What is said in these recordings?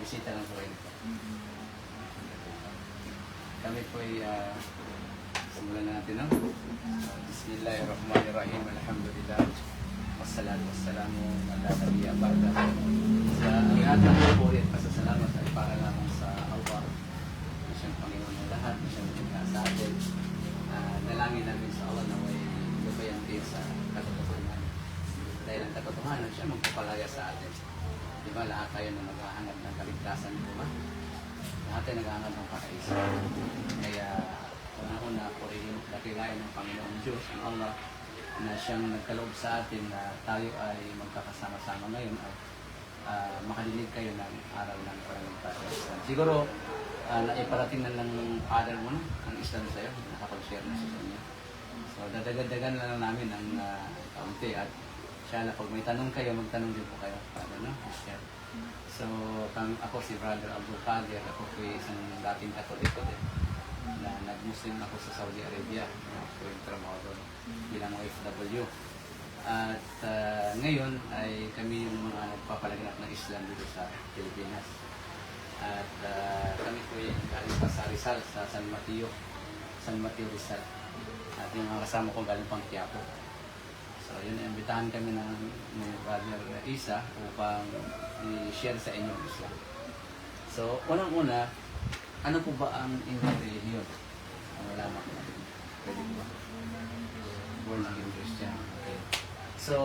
bisita lang po kayo dito. Kami po ay simulan na natin, no? Bismillahirrahmanirrahim. Alhamdulillah. Wassalatu wassalamu ala nabiyyi ba'da. Sa lahat ng pupuri at pasasalamat ay para lamang sa Allah. Na siyang Panginoon ng lahat, na siyang lumikha sa atin. Dalangin namin sa Allah na may lubayan din sa katotohanan. Dahil ang katotohanan siya magpapalaya sa atin. Diba, lahat tayo na naghahanap ng kaligtasan, diba? Lahat tayo naghahanap ng pakaisa. Kaya, una-una, purihin, dakilain ng Panginoon Diyos, ang Allah, na siyang nagkaloob sa atin na tayo ay magkakasama-sama ngayon at makadinig kayo ng araw ng pananampalataya sa Islam. Siguro, naiparating na ng father mo ang Islam sa'yo, nakapag-share na siya sa inyo. So, dadagdagan na lang namin ang kaunti at siya na pag may tanong kayo, magtanong din po kayo. Father, no? So, ako si Brother Abdul Qadir, ako po isang dating Katoliko din na nag-Muslim ako sa Saudi Arabia. Ako yung trabaho doon bilang OFW. At ngayon ay kami yung mga nagpapalaganap ng Islam dito sa Pilipinas. At kami po yung galing pa sa Rizal, sa San Mateo Rizal. At yung mga kasama ko galing pang Quiapo. So yun, imbitahan kami ng Brother Isa upang i-share sa inyo ang Islam. So unang-una, ano po ba ang inyong relihiyon? Malaman ko natin. Pwede po ba? Born again Christian. Okay. So,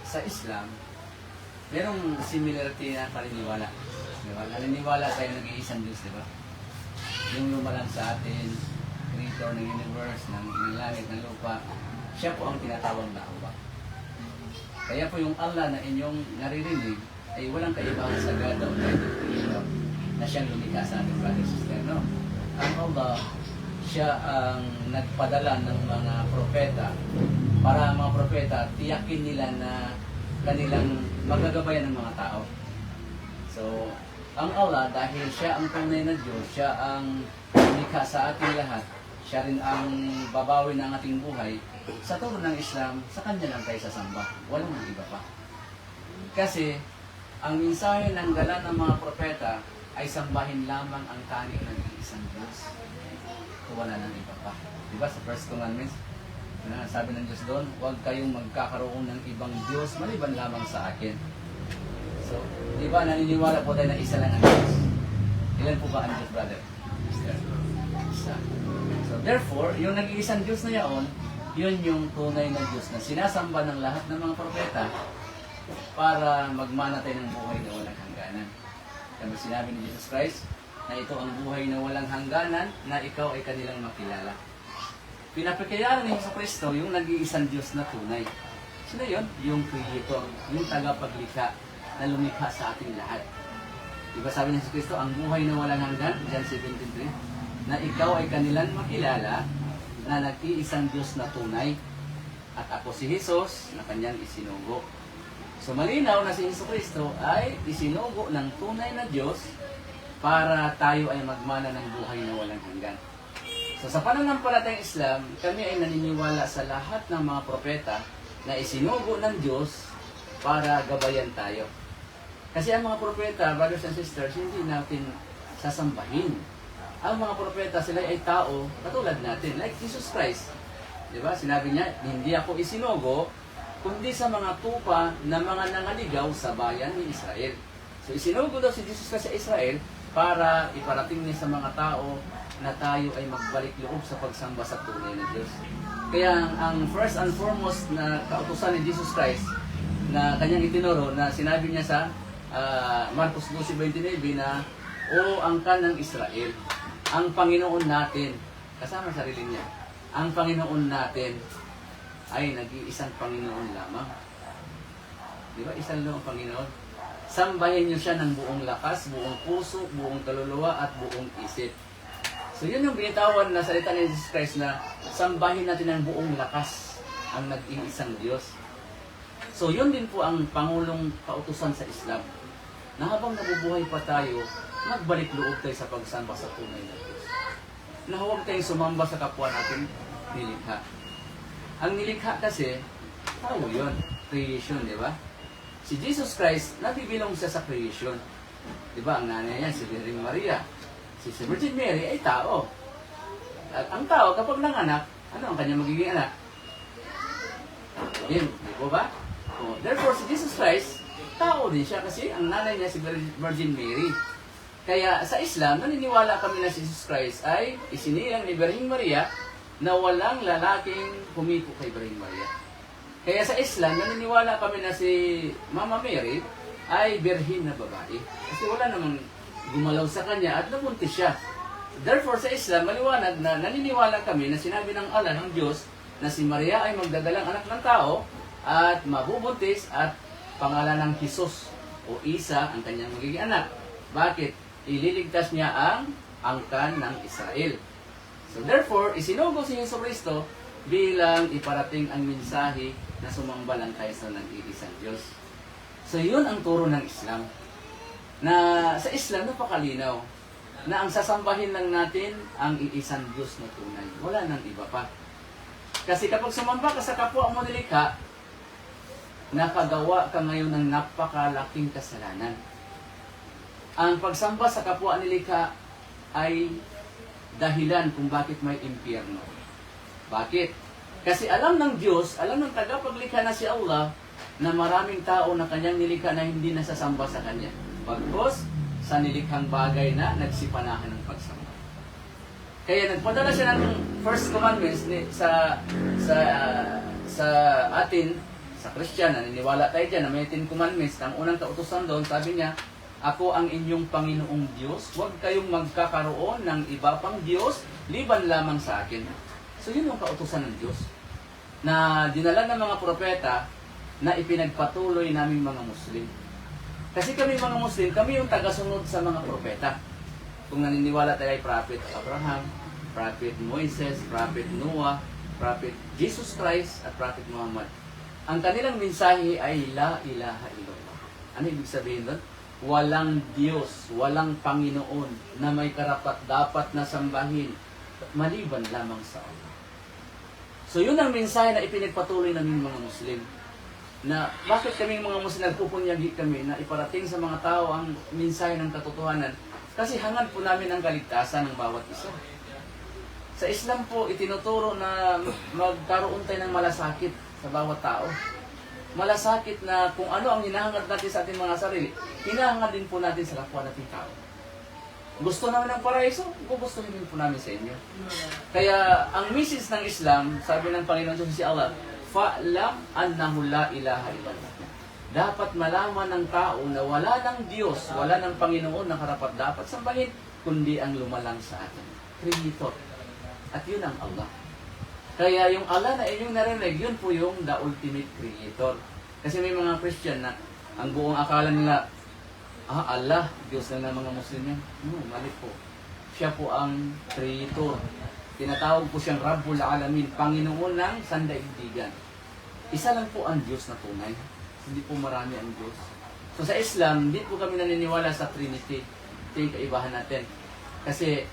sa Islam, merong similarity na paniniwala. Diba? Naniniwala tayo nag-iisang Diyos, diba? Yung lumalang sa atin, creator ng universe, ng langit, ng lupa, siya po ang tinatawag na Allah. Kaya po yung Allah na inyong naririnig ay walang kaibang sa God o creator na siyang lumikha sa ating brother sister, no? Ang Allah, siya ang nagpadala ng mga propeta para ang mga propeta tiyakin nila na kanilang magagabayan ng mga tao. So, ang Allah, dahil siya ang tunay na Diyos, siya ang lumikha sa ating lahat, siya rin ang babawi ng ating buhay, sa turo ng Islam, sa Kanya lang tayo sasamba. Walang iba pa. Kasi, ang mensahe ng galan ng mga propeta ay sambahin lamang ang tanig ng isang Diyos. Wala nang iba pa. Diba sa First Commandments, sabi ng Diyos doon, huwag kayong magkakaroon ng ibang Diyos maliban lamang sa akin. So, diba naniniwala po tayo na isa lang ang Diyos? Ilan po ba ang Diyos, brother? Isa. So, therefore, yung nag-iisang Diyos na yaon, yun yung tunay na Diyos na sinasamba ng lahat ng mga propeta para magmana tayo ng buhay na walang hangganan. Kaya sinabi ni Jesus Christ na ito ang buhay na walang hangganan na ikaw ay kanilang makilala. Pinapakayaan ni Jesus Kristo yung nag-iisang Diyos na tunay. Sino yun? Yung Creator, yung tagapaglikha na lumikha sa ating lahat. Diba sabi ni Jesus Kristo, ang buhay na walang hanggan, John 17:3, na ikaw ay kanilang makilala na nag-iisang Diyos na tunay at ako si Jesus na kanyang isinugo. So malinaw na si Jesus Kristo ay isinugo ng tunay na Diyos para tayo ay magmana ng buhay na walang hanggan. So sa pananampalatayang Islam, kami ay naniniwala sa lahat ng mga propeta na isinugo ng Diyos para gabayan tayo. Kasi ang mga propeta, brothers and sisters, hindi natin sasambahin. Ang mga propeta, sila ay tao katulad natin, like Jesus Christ. Diba? Sinabi niya, hindi ako isinugo, kundi sa mga tupa na mga nangaligaw sa bayan ni Israel. So isinugo daw si Jesus Christ sa Israel para iparating niya sa mga tao na tayo ay magbalik loob sa pagsamba sa tunay na Diyos. Kaya ang first and foremost na kautusan ni Jesus Christ na kanyang itinuro na sinabi niya sa Marcos 12:29 na o angkan ng Israel, ang Panginoon natin, kasama sarili niya, ang Panginoon natin ay nag-iisang Panginoon lamang. Di ba? Isang lang ang Panginoon. Sambahin niyo siya ng buong lakas, buong puso, buong kaluluwa at buong isip. So yun yung binitawan na salita ni Jesus Christ na sambahin natin ng buong lakas ang nag-iisang Diyos. So yun din po ang pangulong kautusan sa Islam. Na habang nabubuhay pa tayo, magbalik loob tayo sa pagsamba sa tunay na Diyos. Na huwag tayong sumamba sa kapwa natin nilikha. Ang nilikha kasi, tao yun. Creation, di ba? si Jesus Christ, nabibilong siya sa creation. Diba, ang nanay niya, si Virgin Maria. Si Virgin Mary ay tao. At ang tao, kapag nanganak, ano ang kanyang magiging anak? Yun, di po ba? So, therefore, si Jesus Christ, tao din siya kasi ang nanay niya si Virgin Mary. Kaya sa Islam, naniniwala kami na si Jesus Christ ay isinilang ni Virgin Maria na walang lalaking humiko kay Virgin Maria. Kaya sa Islam, naniniwala kami na si Mama Mary ay birhin na babae. Kasi wala namang gumalaw sa kanya at nabuntis siya. Therefore, sa Islam, maliwanag na naniniwala kami na sinabi ng Allah, ng Diyos, na si Maria ay magdadalang anak ng tao at mabubuntis at pangalan ng Jesus o Isa ang kanyang magiging anak. Bakit? Ililigtas niya ang angkan ng Israel. So therefore, isinugo si Jesu Cristo bilang iparating ang mensahe na sumambalang tayo sa nag-iisang Diyos. So yun ang turo ng Islam. Na sa Islam, napakalinaw na ang sasambahin lang natin ang iisang Diyos na tunay. Wala nang iba pa. Kasi kapag sumamba ka sa kapwa mo nilikha, nakagawa ka ngayon ng napakalaking kasalanan. Ang pagsamba sa kapwa nilikha ay dahilan kung bakit may impyerno. Bakit? Kasi alam ng Diyos, alam ng tagapaglikha na si Allah, na maraming tao na kanyang nilikha na hindi nasasamba sa kanya. Bagkos, sa nilikhang bagay na nagsipanahan ng pagsamba. Kaya nagpadala siya ng first commandments sa atin, sa Christian, naniniwala tayo dyan na may 10 commandments. Ang unang kautusan doon, sabi niya, ako ang inyong Panginoong Diyos, huwag kayong magkakaroon ng iba pang Diyos, liban lamang sa akin. So yun yung kautusan ng Diyos, na dinala ng mga propeta na ipinagpatuloy naming mga Muslim. Kasi kami mga Muslim, kami yung tagasunod sa mga propeta. Kung naniniwala tayo ay Prophet Abraham, Prophet Moises, Prophet Noah, Prophet Jesus Christ, at Prophet Muhammad. Ang kanilang mensahe ay La ilaha illallah. Ano ibig sabihin doon? Walang Diyos, walang Panginoon na may karapat-dapat na sambahin maliban lamang sa Allah. So yun ang mensahe na ipinagpatuloy namin mga Muslim. Na bakit kaming mga Muslim nagpupunyagi kami na iparating sa mga tao ang mensahe ng katotohanan? Kasi hangad po namin ang kaligtasan ng bawat isa. Sa Islam po, itinuturo na magkaroon tayo ng malasakit sa bawat tao. Malasakit na kung ano ang hinahangad natin sa ating mga sarili, hinahangad din po natin sa kapwa nating tao. Gusto namin ng paraiso, gugustuhin din po namin sa inyo. Kaya ang message ng Islam, sabi ng Panginoon si Allah, fa'lam annahu la ilaha illallah. Dapat malaman ng tao na wala ng Diyos, wala ng Panginoon na karapat dapat sambahin, kundi ang lumalang sa atin. Creator. At yun ang Allah. Kaya yung Allah na inyong narinig, yun po yung the ultimate creator. Kasi may mga Christian na ang buong akala nila, Allah, Diyos na ng mga Muslim yan. No, mali po. Siya po ang creator. Tinatawag po siyang Rabbul Alamin, Panginoon ng sandaigdigan. Isa lang po ang Diyos na tunay. Hindi po marami ang Diyos. So sa Islam, hindi po kami naniniwala sa Trinity. Ito yung kaibahan natin. Kasi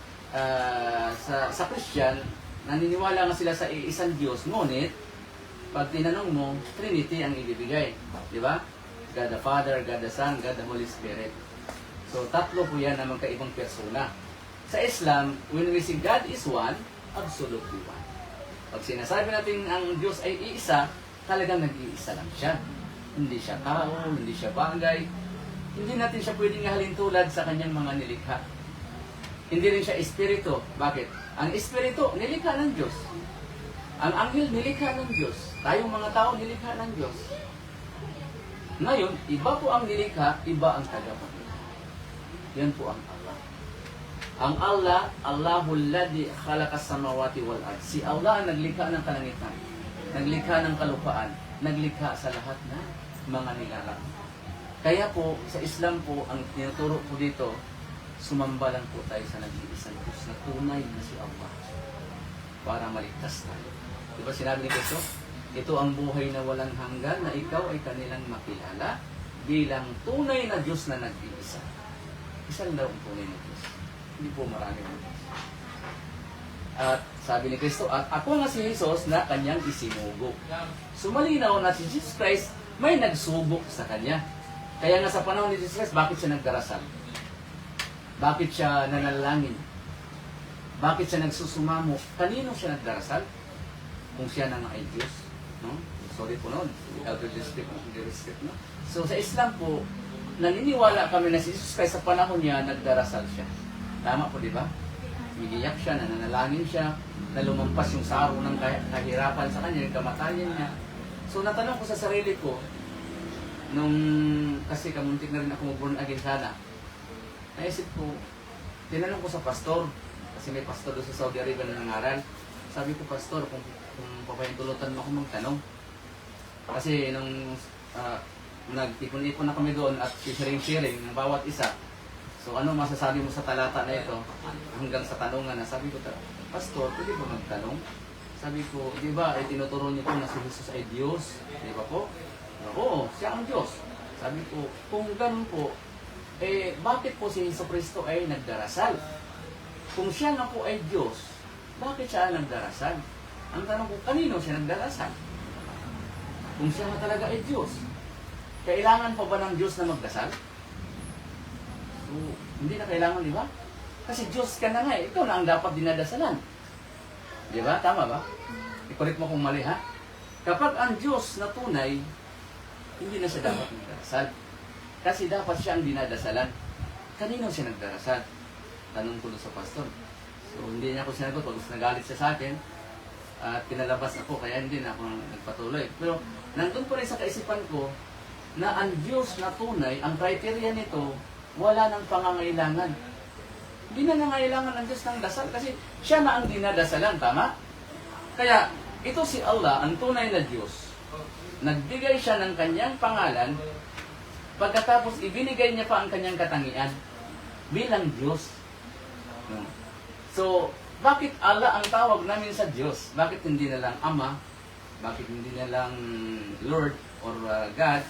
sa Christian, naniniwala nga sila sa isang Diyos. Ngunit, pag tinanong mo, Trinity ang ibibigay. Di ba? God the Father, God the Son, God the Holy Spirit. So, tatlo po yan na magkaibang persona. Sa Islam, when we say God is one, absolutely one. Pag sinasabi natin ang Diyos ay iisa, talagang nag-iisa lang siya. Hindi siya tao, hindi siya bagay. Hindi natin siya pwedeng halintulad sa kanyang mga nilikha. Hindi rin siya espiritu. Bakit? Ang espiritu, nilikha ng Diyos. Ang anghel, nilikha ng Diyos. Tayong mga tao, nilikha ng Diyos. Ngayon, iba po ang nilikha, iba ang tagapaglikha. Yan po ang Allah. Ang Allah, Allahul ladzi khalaqa samawati wal ard. Si Allah ang naglikha ng kalangitan, naglikha ng kalupaan, naglikha sa lahat ng mga nilalang. Kaya po, sa Islam po, ang tinuturo po dito, sumamba lang po tayo sa nag-iisang Diyos na tunay na si Allah para maligtas tayo. Diba sinabi ni Kristo? Ito ang buhay na walang hanggan na ikaw ay kanilang makilala bilang tunay na Diyos na nag-iisa. Isa lang daw ang tunay na Diyos. Hindi po marami ng Diyos. At sabi ni Kristo, at ako nga si Jesus na kanyang isinugo. So malinaw na si Jesus Christ may nagsubok sa kanya. Kaya nga sa panahon ni Jesus Christ, bakit siya nagdarasal? Bakit siya nanalangin? Bakit siya nagsusumamo? Kanino siya nagdarasal? Kung siya na nga ay Diyos. No? Sorry po noon. Elder district, no? So sa Islam po, naniniwala kami na si Jesus Christ sa panahon niya, nagdarasal siya. Tama po, di ba? Umiiyak siya, nananalangin siya, na lumampas yung saro ng kahirapan sa kanya, yung kamatayan niya. So natanong ko sa sarili ko, nung kasi kamuntik na rin ako born again sana, naisip ko, tinanong ko sa pastor, kasi may pastor doon sa Saudi Arabia na nangaral. Sabi ko, pastor, kung papahintulutan mo ako magtanong. Kasi nung nagtipon-ipon na kami doon at sharing-sharing ng bawat isa, so ano masasabi mo sa talata na ito hanggang sa tanungan na sabi ko, pastor, pwede ba magtanong? Sabi ko, di ba, ay tinuturo niyo po na si Jesus ay Diyos, di ba po? Oo, siya ang Diyos. Sabi ko, kung ganun po, bakit po si Jesucristo ay nagdarasal? Kung siya nga po ay Diyos, bakit siya nagdarasal? Ang tanong ko, kanino siya nagdarasal? Kung siya nga talaga ay Diyos, kailangan pa ba ng Diyos na magdasal? So, hindi na kailangan, di ba? Kasi Diyos ka na nga eh. Ikaw na ang dapat dinadasalan. Di ba? Tama ba? I-correct mo kung mali, ha? Kapag ang Diyos na tunay, hindi na siya dapat magdarasal. Kasi dapat siya ang dinadasalan. Kanino siya nagdarasal? Tanong ko sa pastor. So, hindi niya ako sinagot. Pag nagalit siya sa akin, at pinalabas ako, kaya hindi na ako nagpatuloy. Pero, nandun pa rin sa kaisipan ko, na ang Diyos na tunay, ang criteria nito, wala nang pangangailangan. Hindi na nangailangan ang Diyos ng dasal kasi siya na ang dinadasalan, tama? Kaya, ito si Allah, ang tunay na Diyos, nagbigay siya ng kanyang pangalan, pagkatapos ibinigay niya pa ang kanyang katangian bilang Diyos. So, bakit Allah ang tawag namin sa Diyos? Bakit hindi na lang Ama? Bakit hindi na lang Lord or God?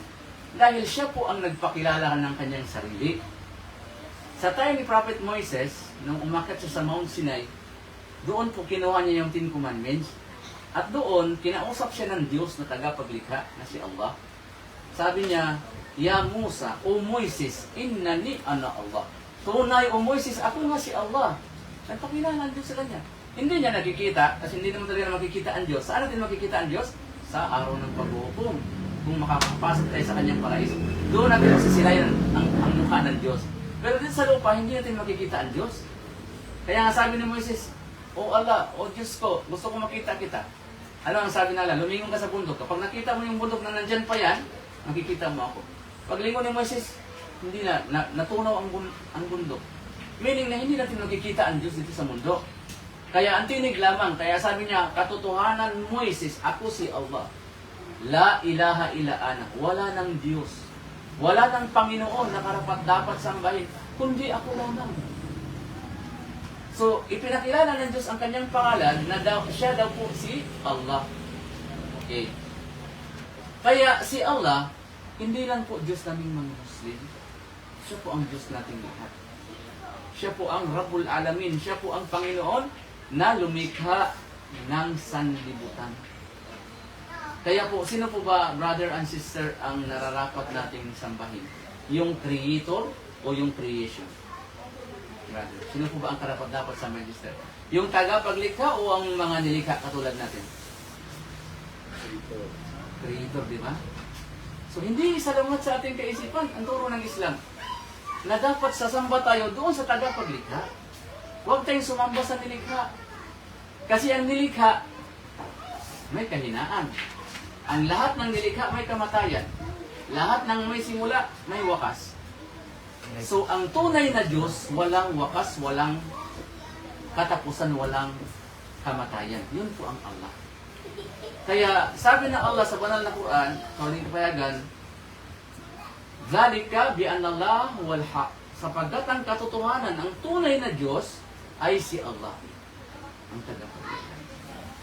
Dahil siya po ang nagpakilala ng kanyang sarili. Sa time ni Prophet Moises, nung umakyat siya sa Mount Sinai, doon po kinuha niya yung 10 Commandments. At doon, kinausap siya ng Diyos na tagapaglikha, na si Allah. Sabi niya, Ya Musa, O Moises, innani ana Allah. Tunay, O Moises, ako nga si Allah. Nagpakilala ang Diyos sa kanya. Hindi niya nakikita, kasi hindi naman talaga makikita ang Diyos. Saan natin makikita ang Diyos? Sa araw ng paghuhukom. Kung makakapasok tayo sa kanyang paraiso, doon natin masisilayan ang mukha ng Diyos. Pero dito sa lupa, hindi natin makikita ang Diyos. Kaya nga sabi ni Moises, O Allah, O Diyos ko, gusto ko makita kita. Ano ang sabi nila? Lumingon ka sa bundok. Kapag nakita mo yung bundok na nandyan pa yan, makikita mo ako. Paglingon ni Moises, hindi na, natunaw ang bundok. Meaning na hindi natin makikita ang Diyos dito sa mundo. Kaya ang tinig lamang, kaya sabi niya, katotohanan Moises, ako si Allah. La ilaha illa ana. Wala ng Diyos. Wala ng Panginoon na karapat-dapat sambahin, kundi ako lamang. So, ipinakilala ng Diyos ang kanyang pangalan na siya daw po si Allah. Okay. Kaya si Allah, hindi lang po Diyos naming mga Muslim. Siya po ang Diyos nating lahat. Siya po ang Rabbul Alamin. Siya po ang Panginoon na lumikha ng sanlibutan. Kaya po, sino po ba, brother and sister, ang nararapat nating sambahin? Yung Creator o yung creation? Brother, sino po ba ang karapat-dapat sa Magister? Yung tagapaglikha o ang mga nilikha katulad natin? Creator, di ba? So, hindi salamat sa ating kaisipan ang turo ng Islam na dapat sasamba tayo doon sa tagapaglikha. Huwag tayong sumamba sa nilikha. Kasi ang nilikha, may kahinaan. Ang lahat ng nilikha may kamatayan. Lahat ng may simula, may wakas. So, ang tunay na Diyos, walang wakas, walang katapusan, walang kamatayan. Yun po ang Allah. Kaya, sabi ng Allah sa banal na Quran, kauling kapayagan, Zalika bi'anallah wal haq. Sapagkat ang katotohanan, ang tunay na Diyos ay si Allah. Ang tagapaglikha.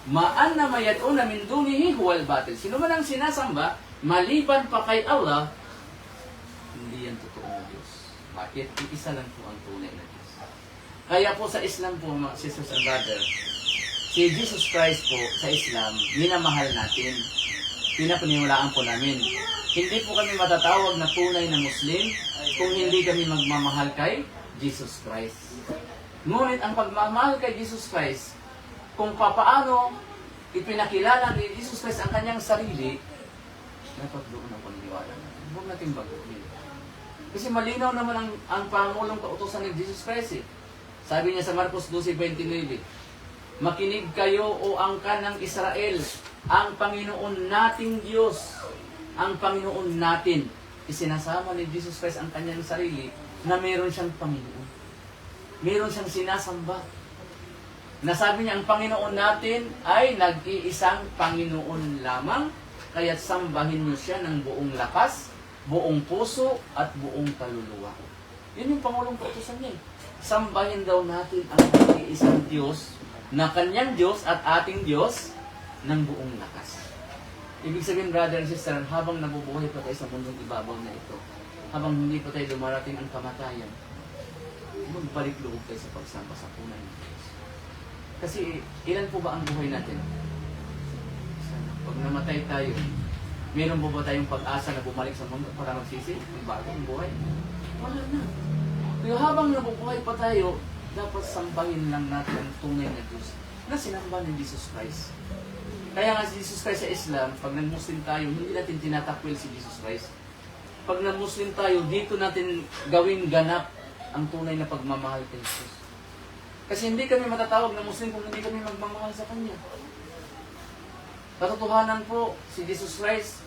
Ma'an na mayad'una min dunihi huwal batil. Sino man ang sinasamba, maliban pa kay Allah, hindi yan totoong Diyos. Bakit? Iisa lang po ang tunay na Diyos. Kaya po sa Islam po, mga sisters and brothers, si Jesus Christ po sa Islam, minamahal natin. Pinapaniwalaan po namin. Hindi po kami matatawag na tunay na Muslim kung hindi kami magmamahal kay Jesus Christ. Ngunit ang pagmamahal kay Jesus Christ, kung papaano ipinakilala ni Jesus Christ ang kanyang sarili, dapat doon ang paniniwala natin. Huwag natin baguhin. Kasi malinaw naman ang pangulong kautusan ni Jesus Christ. Sabi niya sa Marcos 12:29, makinig kayo o angkan ng Israel, ang Panginoon nating Diyos, ang Panginoon natin. Isinasama ni Jesus Christ ang kanyang sarili na meron siyang Panginoon. Meron siyang sinasamba. Nasabi niya ang Panginoon natin ay nag-iisang Panginoon lamang, kaya't sambahin niyo siya ng buong lakas, buong puso, at buong kaluluwa. Yun yung Pangulong kautusan niya. Sambahin daw natin ang nag-iisang Diyos, na kanyang Diyos at ating Diyos, ng buong lakas. Ibig sabihin, brother and sister, habang nabubuhay pa tayo sa mundong ibabaw na ito, habang hindi pa tayo dumarating ang kamatayan, magbalik loob tayo sa pagsamba sa punay ng Diyos. Kasi ilan po ba ang buhay natin? Pag namatay tayo, meron po ba tayong pag-asa na bumalik sa mundo para magsisi? Magbago ang buhay? Wala na. Pero habang nabubuhay pa tayo, dapat sambahin lang natin ang tunay na Diyos na sinamba ni Jesus Christ. Kaya nga si Jesus Christ sa Islam, pag nag-Muslim tayo, hindi natin tinatakwil si Jesus Christ. Pag nag-Muslim tayo, dito natin gawin ganap ang tunay na pagmamahal kay Jesus. Kasi hindi kami matatawag na Muslim kung hindi kami magmamahal sa Kanya. Katotohanan po, si Jesus Christ,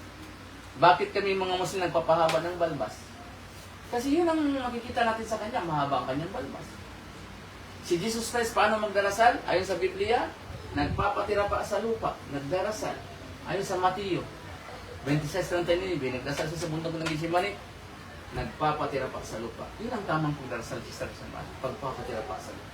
bakit kami mga Muslim nagpapahaba ng balbas? Kasi yun ang makikita natin sa Kanya, mahaba ang Kanyang balbas. Si Jesus Christ, paano magdarasal? Ayon sa Biblia, nagpapatira pa sa lupa, nagdarasal. Ayon sa Mateo 26:39, nagdarasal siya sa bundok ng Gethsemane, nagpapatira pa sa lupa. Yun ang tamang pagdarasal sa pagpapatira pa sa lupa.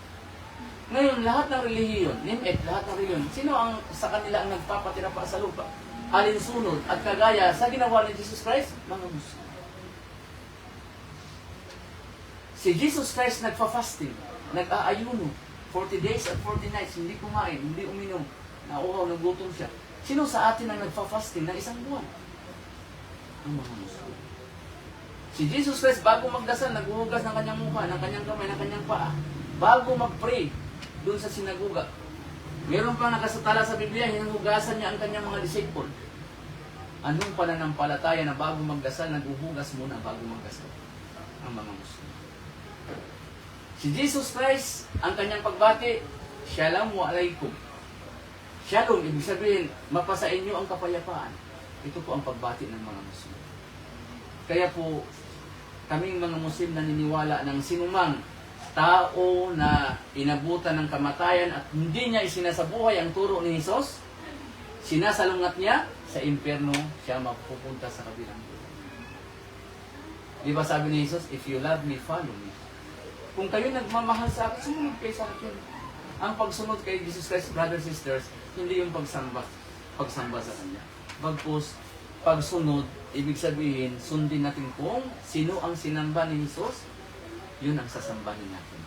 Ngayon, lahat ng relihiyon, lahat ng relihiyon, sino ang sa kanila ang nagpapatira pa sa lupa? Alinsunod at kagaya sa ginawa ni Jesus Christ, mga Muslim. Si Jesus Christ nagfa-fasting, nag-aayuno, 40 days at 40 nights, hindi kumain, hindi uminom, nauhaw, nagutom siya. Sino sa atin ang nagfa-fasting ng isang buwan? Ang mga Muslim. Si Jesus Christ, bago magdasal, naghuhugas ng kanyang mukha, ng kanyang kamay, ng kanyang paa. Bago mag-pray, doon sa sinaguga. Meron pang nakasatala sa Biblia, hinuhugasan niya ang kanyang mga disciple. Anong pananampalataya na bago magdasal, naghuhugas muna bago magdasal? Ang mga Muslim. Si Jesus Christ, ang kanyang pagbati, Shalom alaikum. Shalom, ibig sabihin, mapasa inyo ang kapayapaan. Ito po ang pagbati ng mga Muslim. Kaya po, kaming mga Muslim naniniwala ng sinumang tao na inabutan ng kamatayan at hindi niya isinasabuhay ang turo ni Jesus, sinasalungat niya, sa impyerno siya mapupunta sa kabilang buhay. Di ba sabi ni Jesus, if you love me, follow me. Kung kayo nagmamahal sa akin, sumunod kayo sa akin. Ang pagsunod kay Jesus Christ, brothers and sisters, hindi yung pagsamba sa Kanya. Bagkus, pagsunod, ibig sabihin, sundin natin kung sino ang sinamba ni Jesus, yun ang sasambahin natin.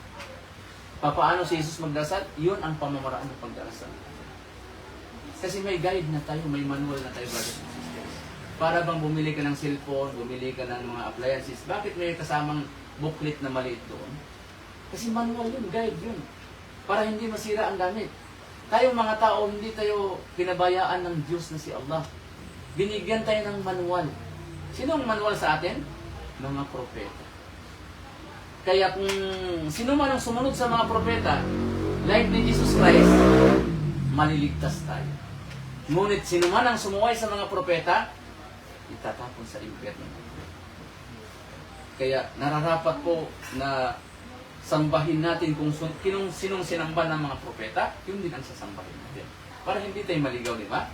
Paano si Jesus magdasal? Yun ang pamamaraan ng pagdarasal. Kasi may guide na tayo, may manual na tayo, brothers and sisters. Para bang bumili ka ng cellphone, bumili ka ng mga appliances, bakit may kasamang booklet na maliit doon? Kasi manual yun, guide yun. Para hindi masira ang gamit. Tayong mga tao, hindi tayo pinabayaan ng Diyos na si Allah. Binigyan tayo ng manual. Sino ang manual sa atin? Mga propeta. Kaya kung sino man ang sumunod sa mga propeta, like ni Jesus Christ, maliligtas tayo. Ngunit sino man ang sumuway sa mga propeta, itatapon sa impyerno. Kaya nararapat po na sambahin natin kung sinong sinamba ng mga propeta, yun din ang sasambahin natin. Para hindi tayo maligaw, di ba?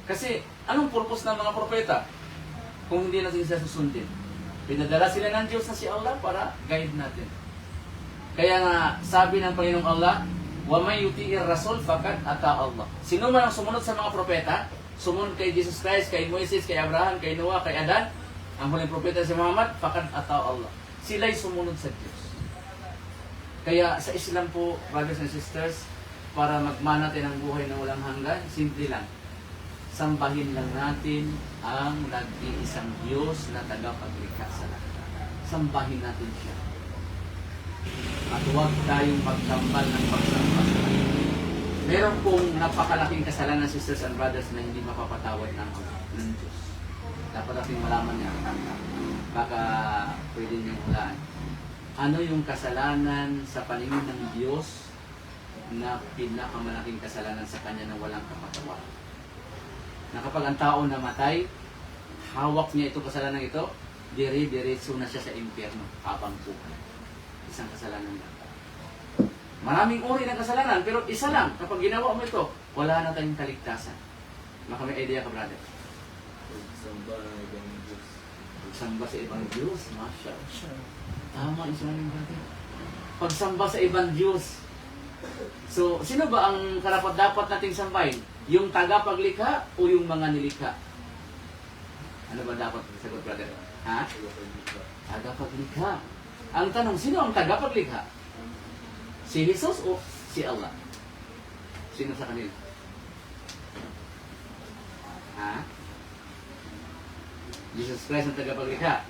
Kasi anong purpose ng mga propeta kung hindi natin sila susundin? Pinadala sila ng Diyos na si Allah para guide natin. Kaya nga, sabi ng Panginoong Allah, وَمَنْ يُطِيعِ الرَّسُولَ فَقَدْ أَطَاعَ اللَّهَ. Sino man ang sumunod sa mga propeta, sumunod kay Jesus Christ, kay Moises, kay Abraham, kay Noah, kay Adan, ang huling propeta si Muhammad, فَقَدْ أَطَاعَ اللَّهَ. Sila'y sumunod sa Diyos. Kaya sa Islam po, brothers and sisters, para magmana tayo ng buhay na walang hanggan, simple lang. sambahin lang natin ang nag-iisang Diyos na tagapaglikha sa lahat. Sambahin natin siya. At huwag tayong magtambal ng pagsamba sa Kanya. Meron pong napakalaking kasalanan, sisters and brothers, na hindi mapapatawad ng Diyos. Dapat natin malaman niya. Baka pwede niyong hulaan. Ano yung kasalanan sa paningin ng Diyos na pinakamalaking kasalanan sa Kanya na walang kapatawaran? Na kapag ang tao namatay, hawak niya itong kasalanan ito, dire-diretso na siya sa impyerno habang buhay. Isang kasalanan lang. Maraming uri ng kasalanan, pero isa lang, kapag ginawa mo ito, wala na tayong kaligtasan. Baka may idea ka, brother? Pagsamba ng ibang Diyos. Pagsamba sa ibang Diyos, masya. Tama yung sinabi, brother. Pagsamba sa ibang Diyos. So, sino ba ang karapat-dapat nating sambahin? Yung tagapaglikha o yung mga nilikha? Ano ba dapat sagot, brother? Ha? Tagapaglikha. Ang tanong, sino ang tagapaglikha? Si Jesus o si Allah? Sino sa kanila? Ha? Jesus Christ ang tagapaglikha.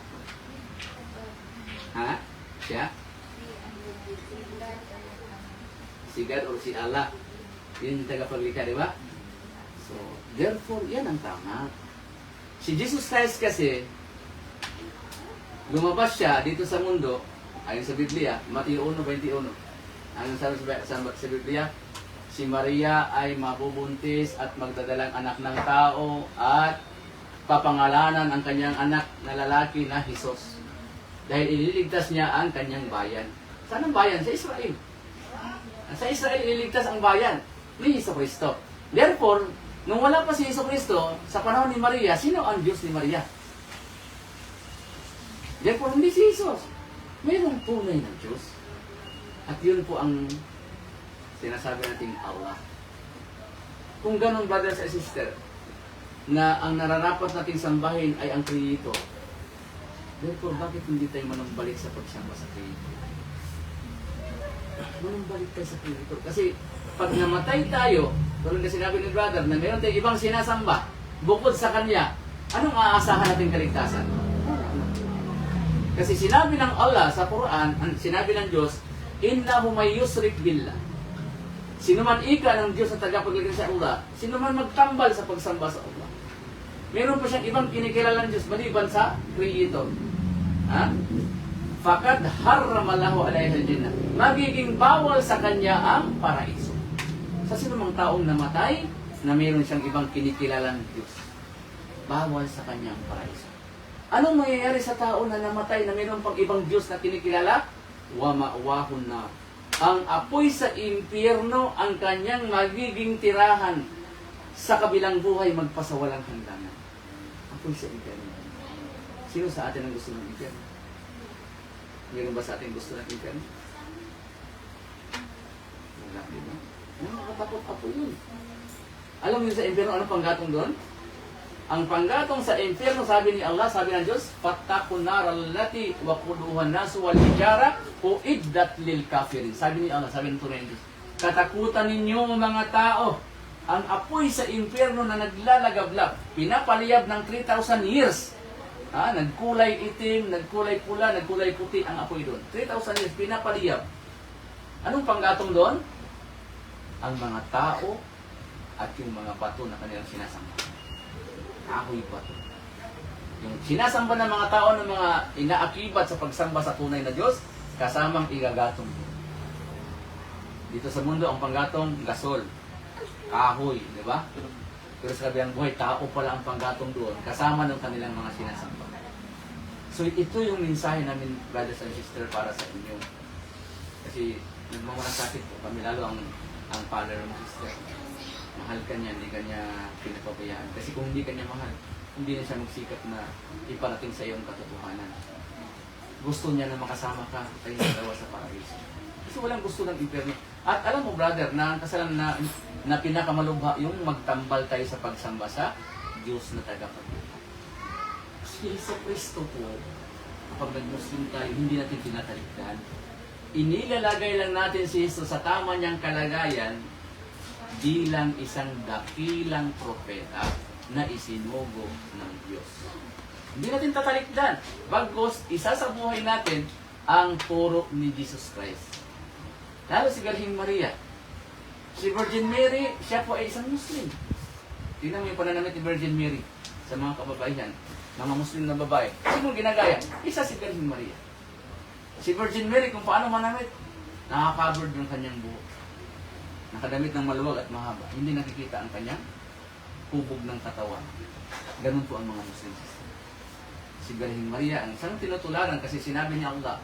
Ha? Siya? Si God o si Allah? Yun yung tagapaglikha, di ba? So, therefore, yan ang tama. Si Jesus Christ kasi, lumabas siya dito sa mundo, ayon sa Biblia, Mateo 1:21. Ayon sa Biblia, si Maria ay mabubuntis at magdadalang anak ng tao at papangalanan ang kanyang anak na lalaki na Jesus. Dahil ililigtas niya ang kanyang bayan. Saan ang bayan? Sa Israel. Sa Israel ililigtas ang bayan ni Jesucristo. Therefore, nung wala pa si Jesucristo, sa panahon ni Maria, sino ang Diyos ni Maria? Therefore, hindi si Jesus. Mayroong tunay na Diyos. At yun po ang sinasabi nating Allah. Kung ganun, brothers and sisters, na ang nararapat nating sambahin ay ang Creator, therefore, bakit hindi tayo manumbalik sa pagsamba sa Creator? Manumbalik tayo sa Creator. Kasi pag namatay tayo, tulad na sinabi ni brother, na meron tayong ibang sinasamba, bukod sa Kanya, anong aasahan nating kaligtasan? Kasi sinabi ng Allah sa Quran, sinabi ng Diyos, innahu may yusrik billah. Sino man ika ng Diyos na tagapaglikha sa Allah, sino man magtambal sa pagsamba sa Allah, meron pa siyang ibang kinikilalang Diyos maliban sa Creator. Ha? Fakad harramallahu alayhi al-jinnah. Magiging bawal sa kanya ang paraiso. Sa sino mang taong namatay na meron siyang ibang kinikilalang Diyos, bawal sa kanya ang paraiso. Anong mangyayari sa tao na namatay na meron pang ibang Diyos na kinikilala? Wa ma'wahun na. Ang apoy sa impyerno ang kanyang magiging tirahan sa kabilang buhay magpasawalang hangganan. Apoy sa impyerno. Sino sa atin ang gusto ng impyerno? Meron ba sa atin gusto ng impyerno? Wala, di ba? Nakakatakot apoy yun. Alam mo yun sa impyerno, anong panggatong doon? Ang panggatong sa impyerno, sabi ni Allah, sabi ng Diyos, "Fattakun naral lati wa quduhan nasu wal hijara uiddat lil kafirin." Sabi ni Allah, sabi ng tunay ng Diyos, katakutan ninyo mga tao, ang apoy sa impyerno na naglalagablab, pinapaliyab ng 3,000 years. Nagkulay itim, nagkulay pula, nagkulay puti ang apoy doon. 3,000 years, pinapaliyab. Anong panggatong doon? Ang mga tao at yung mga bato na kanilang sinasamba. Kahoy bato. Yung sinasamba ng mga tao ng mga inaakibat sa pagsamba sa tunay na Diyos, kasamang igagatong doon. Dito sa mundo, ang panggatong gasol, kahoy, di ba? Pero sa kabilang buhay, tao pala ang panggatong doon, kasama ng kanilang mga sinasamba. So ito yung mensahe namin, brothers and sisters, para sa inyo. Kasi nagmamalasakit po kami, lalo ang father ng sister. Mahal ka niya, hindi ka niya pinapabayaan. Kasi kung hindi ka niya mahal, hindi na siya magsikap na iparating sa iyo ang katotohanan. Gusto niya na makasama ka, kayo dalawa sa paraiso. Kasi walang gusto ng impyerno. At alam mo, brother, na ang kasalanan na pinakamalubha yung magtambal tayo sa pagsamba sa Diyos na tagapaglikha. Si Jesucristo po, kapag nag-Muslim tayo, hindi natin tinatalikdan. Inilalagay lang natin si Jesus sa tama niyang kalagayan bilang isang dakilang propeta na isinugo ng Diyos. Hindi natin tatalikdan. Bagkus, isa sa buhay natin ang turo ni Jesus Christ. Lalo si Birheng Maria. Si Virgin Mary, siya po ay isang Muslim. Tingnan mo yung pananamit ni Virgin Mary sa mga kababaihan, mga Muslim na babae. Sino ginagaya? Isa si Birheng Maria. Si Virgin Mary, kung paano manamit, nakaka-covered yung kanyang buhok. Nakadamit ng maluwag at mahaba. Hindi nakikita ang kanyang hubog ng katawan. Ganun po ang mga Muslim. Si Birheng Maria, ang isang tinutularan kasi sinabi ni Allah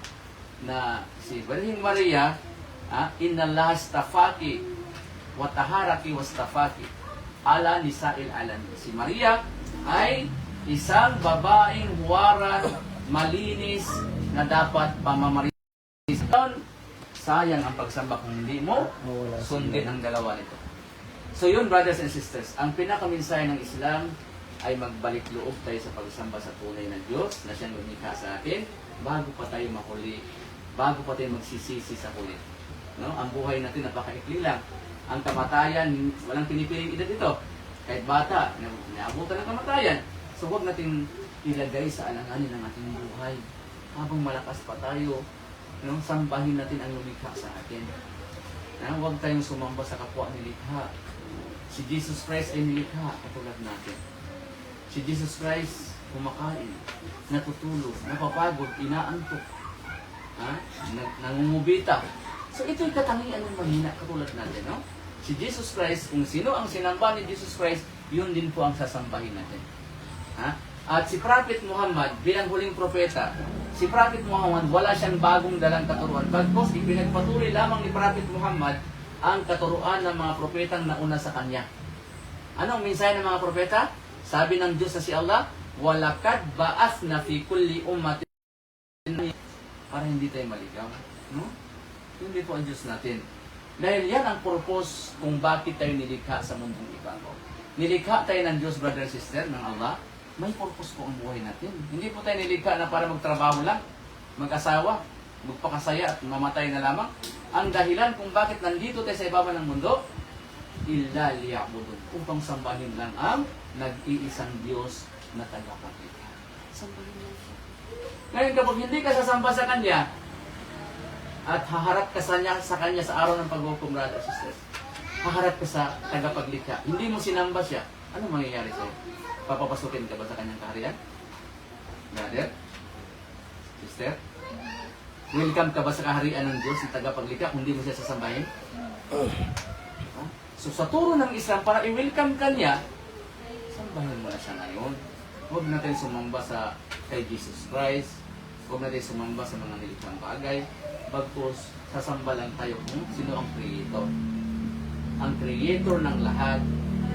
na si Birheng Maria, Inna Allah stafaki wa taharaki wa stafaki ala nisa'il alami. Si Maria ay isang babaeng huwaran, malinis, na dapat pamamarinis. Sayang ang pagsamba kung hindi mo sundin ang dalawa nito. So yun, brothers and sisters, ang pinakaminsay ng Islam ay magbalik loob tayo sa pagsamba sa tunay na Diyos na siyang lumikha sa atin bago pa tayo mahuli, bago pa tayo magsisisi sa huli. No? Ang buhay natin napakaikli lang. Ang kamatayan, walang pinipiling edad ito. Kahit bata, naabutan ng kamatayan. So huwag natin ilagay sa alanganin ng ating buhay. Habang malakas pa tayo, no? Sambahin natin ang lumikha sa atin. Huwag tayong sumamba sa kapwa nilikha. Si Jesus Christ ay nilikha katulad natin. Si Jesus Christ kumakain, natutulog, napapagod, inaantok, nangungubita. So ito'y katangian ng mahina katulad natin, no? Si Jesus Christ, kung sino ang sinamba ni Jesus Christ, yun din po ang sasambahin natin. At si Prophet Muhammad, bilang huling propeta, si Prophet Muhammad, wala siyang bagong dalang katuruan. Bagkus, ipinagpatuloy lamang ni Prophet Muhammad ang katuruan ng mga propetang nauna sa kanya. Anong mensahe ng mga propeta? Sabi ng Diyos na si Allah, "Walakad ba'athna fi kulli ummatin," para hindi tayo maligaw. No? Hindi po ang Diyos natin. Dahil yan ang purpose kung bakit tayo nilikha sa mundong ibabaw. Nilikha tayo ng Diyos, brother and sister, ng Allah. May purpose po ang buhay natin. Hindi po tayo nilikha na para magtrabaho lang, mag-asawa, magpakasaya at mamatay na lamang. Ang dahilan kung bakit nandito tayo sa ibaba ng mundo, illa liya'budun, upang sambahin lang ang nag-iisang Diyos na tagapaglikha. Sambahin lang siya. Ngayon kapag hindi ka sasamba sa Kanya, at haharap ka sa Kanya sa araw ng paghukom, brother sisters, haharap ka sa tagapaglikha, hindi mo sinamba siya, ano mangyayari sa'yo? Papapasukin ka ba sa Kanyang kaharian? Brother? Sister? Welcome ka ba sa kaharian ng Diyos, ng tagapaglikha, kung hindi mo siya sasambahin? So sa turo ng Islam, para i-welcome ka niya, sambahin mo na siya ngayon. Huwag natin sumamba kay Jesus Christ, huwag natin sumamba sa mga nilikhang bagay, bagkus sasamba lang tayo kung sino ang Creator. Ang Creator ng lahat,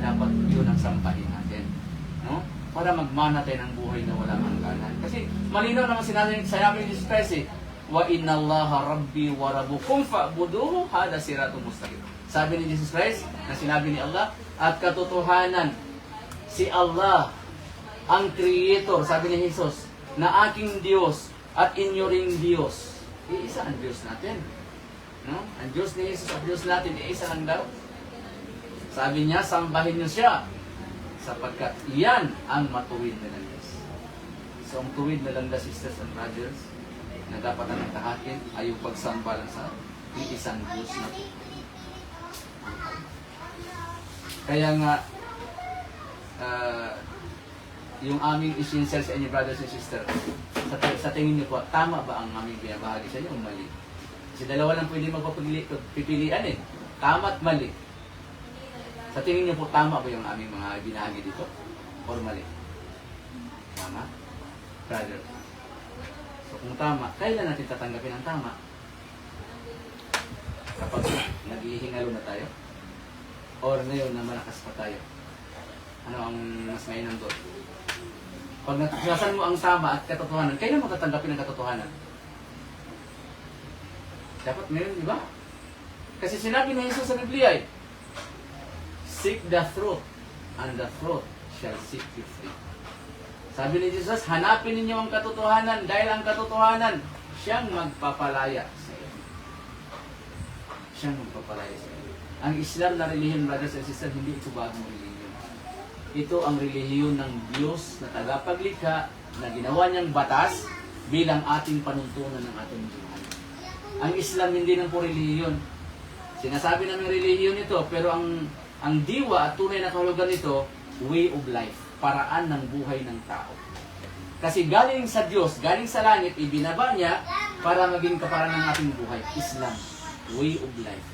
dapat yun ang sambahin natin. No? Para magmana tayo ng buhay na walang hangganan. Kasi malinaw naman sinabi ni Jesus Christ wa inna Allaha rabbi wa rabbukum fa'buduhu hada siratul mustaqim. Sabi ni Jesus Christ, na sinabi ni Allah, at katotohanan, si Allah, ang Creator, sabi ni Jesus, na aking Diyos at inyo ring Diyos. Iisa ang Diyos natin. No? Ang Diyos ni Jesus at Diyos natin, iisa lang daw. Sabi niya, sambahin niyo siya, sapagkat iyan ang matuwid na landas. So, ang tuwid na landas, sisters and brothers, na dapat na nagtahakin ay yung pagsamba lang sa iisang Diyos na ito. Kaya nga, yung aming essential sa inyo, brothers and sisters, sa tingin niyo po, tama ba ang aming binabahagi sa inyo o mali? Kasi dalawa lang pwede magpapilian eh. Tama at mali. Sa tingin niyo po, tama ba yung aming mga binahagi dito? Or mali? Tama? Brother. So kung tama, kailan natin tatanggapin ang tama? Kapag naghihingalo na tayo? Or ngayon na malakas pa tayo? Ano ang mas mainam doon? Pag natuklasan mo ang tama at katotohanan, kailan mo tatanggapin ang katotohanan? Dapat ngayon, di ba? Kasi sinabi ni Jesus sa Biblia ay, seek the truth, and the truth shall set you free. Sabi ni Jesus, hanapin ninyo ang katotohanan dahil ang katotohanan siyang magpapalaya sa iyo. Siyang magpapalaya sa iyo. Ang Islam na relihiyon, brothers and sisters, hindi ito bagong relihiyon. ito ang relihiyon ng Diyos na tagapaglikha na ginawa niyang batas bilang ating panuntunan ng ating buhay. Ang Islam hindi lang po relihiyon. Sinasabi namin relihiyon ito, pero ang diwa at tunay na kahulugan nito, way of life, paraan ng buhay ng tao. Kasi galing sa Diyos, galing sa langit, ibinaba niya para maging kaparaan ng ating buhay. Islam, way of life.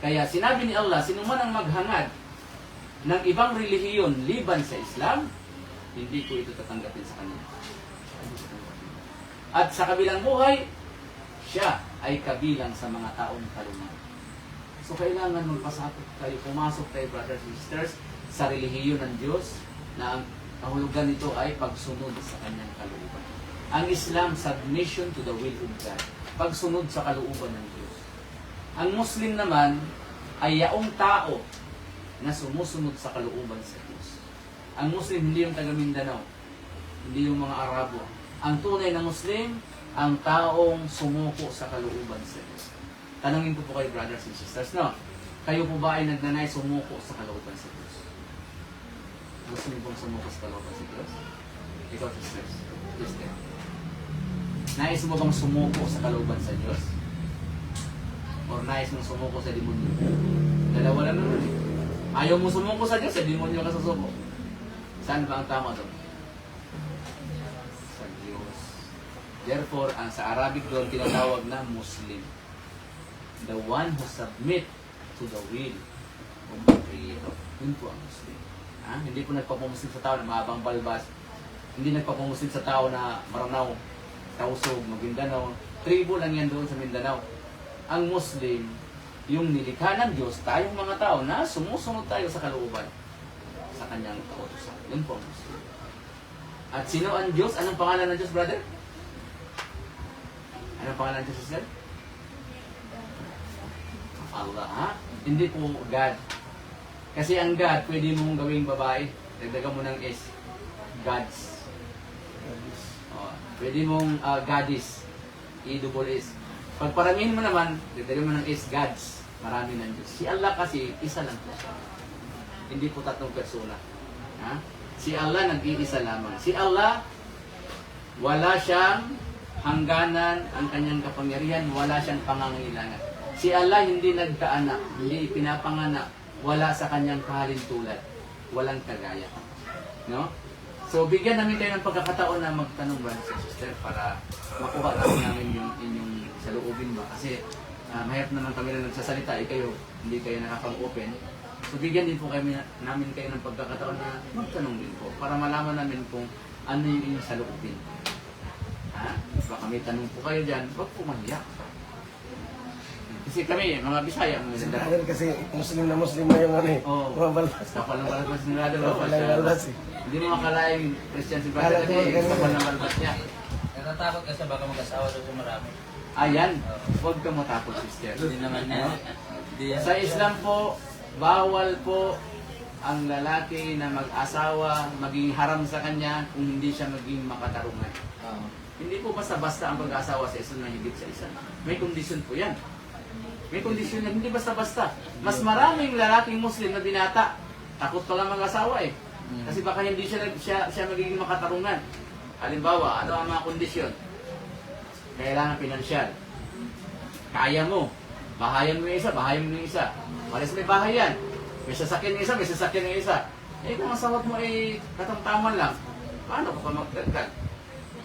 Kaya sinabi ni Allah, sino man ang maghangad ng ibang relihiyon liban sa Islam, hindi ko ito tatanggapin sa kanya. At sa kabilang buhay, siya ay kabilang sa mga taong kalungan. So kailangan magpasapit tayo, pumasok tayo, brothers and sisters, sa relihiyon ng Diyos na ang kahulugan nito ay pagsunod sa kanyang kalooban. Ang Islam, submission to the will of God. Pagsunod sa kalooban ng Diyos. Ang Muslim naman ay yaong tao na sumusunod sa kalooban sa Diyos. Ang Muslim hindi yung taga Mindanao, hindi yung mga Arabo. Ang tunay na Muslim, ang taong sumuko sa kalooban sa Diyos. Tanungin ko po kayo, brothers and sisters, no? Kayo po ba ay nagnanay sumuko sa kalooban sa Diyos? Gusto niyo pong sumuko sa kalooban sa Diyos? Ikaw, sisters. Sister. Nais mo bang sumuko sa kalooban sa Diyos? Or nais mong sumuko sa demonyo? Dalawa lang naman eh. Ayaw mo sumuko sa Diyos, sa demonyo ka susuko. Saan ba ang tama doon? Sa Diyos. Therefore, ang sa Arabic doon tinatawag na Muslim. The one who submit to the will of the Creator. Yun po ang Muslim. Hindi po nagpapamuslim sa tao na mahabang balbas. Hindi nagpapamuslim sa tao na Maranao, Tausog, Maguindanao. Tribo lang yan doon sa Mindanao. Ang Muslim, yung nilikha ng Diyos, tayong mga tao na sumusunod tayo sa kalooban sa kanyang kautusan. Yun po ang Muslim. At sino ang Diyos? Anong pangalan ng Diyos, brother? Anong pangalan ng Diyos, sister? Allah, ha? Hindi po God. Kasi ang God, pwede mong gawing babae. Dagdagan mo ng S. Gods. Pwede mong goddess. E-double-S. Pag paramihin mo naman, dagdagan mo ng S. Gods. Marami ng Diyos. Si Allah kasi, isa lang po siya. Hindi po tatlong persona. Ha? Si Allah, nag-iisa lamang. Si Allah, wala siyang hangganan ang kanyang kapangyarihan. Wala siyang pangangailangan. Si Allah, hindi nagkaanak. Hindi pinapanganak. Wala sa kanyang kahalintulad. Walang kagaya. No? So, bigyan namin kayo ng pagkakataon na magtanong, brothers and sisters, para makuha namin yung inyong saloobin ba. Kasi mahirap naman kami na nagsasalita, kayo, hindi kayo nakakang-open. So, bigyan din po namin kayo ng pagkakataon na magtanong din po, para malaman namin kung ano yung inyong saloobin. Baka may tanong po kayo dyan, huwag po mahiya. Kasi kami, mga Bisaya, mga Mindanao. Kasi Muslim na yung ano eh. Oo. Mga balbas. Kapal ng balbas ng Rado. balbas eh. Hindi mo makalaing Christian si Brother kasi kapal ng balbas niya. Natatakot kasi baka mag-asawa doon sa marami. Ayan, huwag ka matakot, sister. Hindi naman yan. Sa Islam po, bawal po ang lalaki na mag-asawa, maging haram sa kanya kung hindi siya maging makatarungan. Hindi po basta-basta ang pag-asawa sa Islam na higit sa isa. May kondisyon po yan. May kondisyon na hindi basta-basta. Mas maraming lalaking Muslim na binata, takot pa lang mag-asawa eh. Kasi baka hindi siya magiging makatarungan. Halimbawa, ano ang mga kondisyon? Kailangan pinansyal. Kaya mo. Bahayan mo yung isa, bahayan mo yung isa. Malis may bahay yan. May sasakyan yung isa, may sasakyan yung isa. Kung asawat mo katamtaman lang, paano ka pa magdagdag?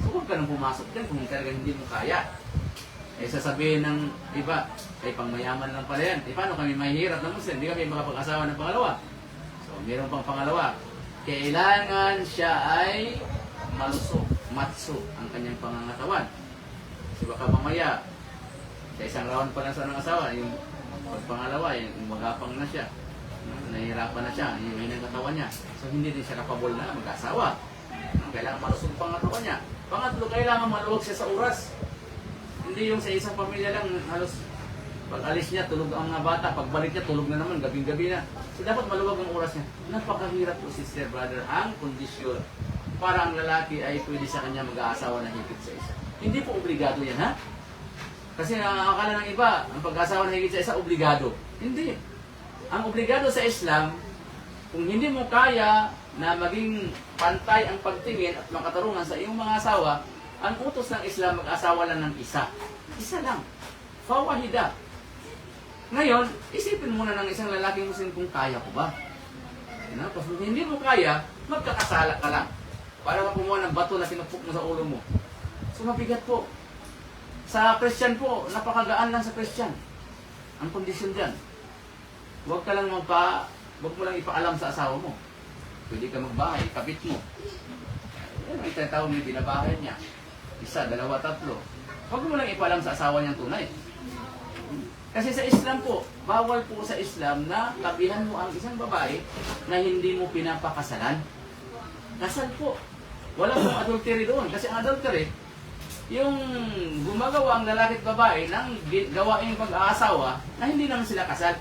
So, huwag ka nang pumasok din kung talagang hindi mo kaya. Sasabihin ng iba, pangmayaman lang pala yan. Paano kami mahihirap na Muslim? Hindi kami makapag-asawa ng pangalawa. So, mayroon pang pangalawa. Kailangan siya ay malusog, matso ang kanyang pangangatawan. Kasi baka mamaya, sa isang round pa lang sa ng asawa, yung pagpangalawa, yung magapang na siya. Nahihirapan na siya, yung hinang katawan niya. So, hindi din siya kapabol na mag-asawa. Kailangan malusog ang pangatawan niya. Pangatlo, kailangan maluwag siya sa oras. Hindi yung sa isang pamilya lang, halos pag alis niya, tulog ang mga bata. Pagbalik niya, tulog na naman, gabing-gabi na. So, dapat maluwag ang oras niya. Napakahirap po, sister, brother, ang kondisyon para ang lalaki ay pwede sa kanya mag-aasawa na higit sa isa. Hindi po obligado yan, ha? Kasi nakakala ng iba, ang pag-aasawa na higit sa isa, obligado. Hindi. Ang obligado sa Islam, Kung hindi mo kaya na maging pantay ang pagtingin at makatarungan sa iyong mga asawa, ang utos ng Islam mag-asawa lang ng isa. Isa lang. Fawahida. Ngayon, isipin muna ng isang lalaking Muslim kung kaya ko ba. Tapos kung hindi mo kaya, magkakasala ka lang. Para makumuha ng bato na tinupok mo sa ulo mo. So mabigat po. Sa Christian po, napakagaan lang sa Christian. Ang kondisyon dyan. Huwag mo lang ipaalam sa asawa mo. Pwede ka magbahay, kapit mo. Yan ang itatawag mo yung binabahay niya. Isa, dalawa, tatlo. Huwag mo lang ipaalam sa asawa niyang tunay. Kasi sa Islam po, bawal po sa Islam na tabihan mo ang isang babae na hindi mo pinapakasalan. Kasal po. Wala pong adultery doon. Kasi ang adultery, yung gumagawa ang lalaki at babae ng gawaing pag-aasawa na hindi naman sila kasal.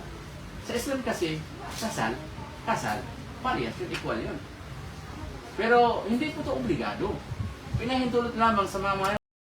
Sa Islam kasi, kasal, parehas yun, equal yun. Pero hindi po ito obligado. Pinahintulot lamang sa mga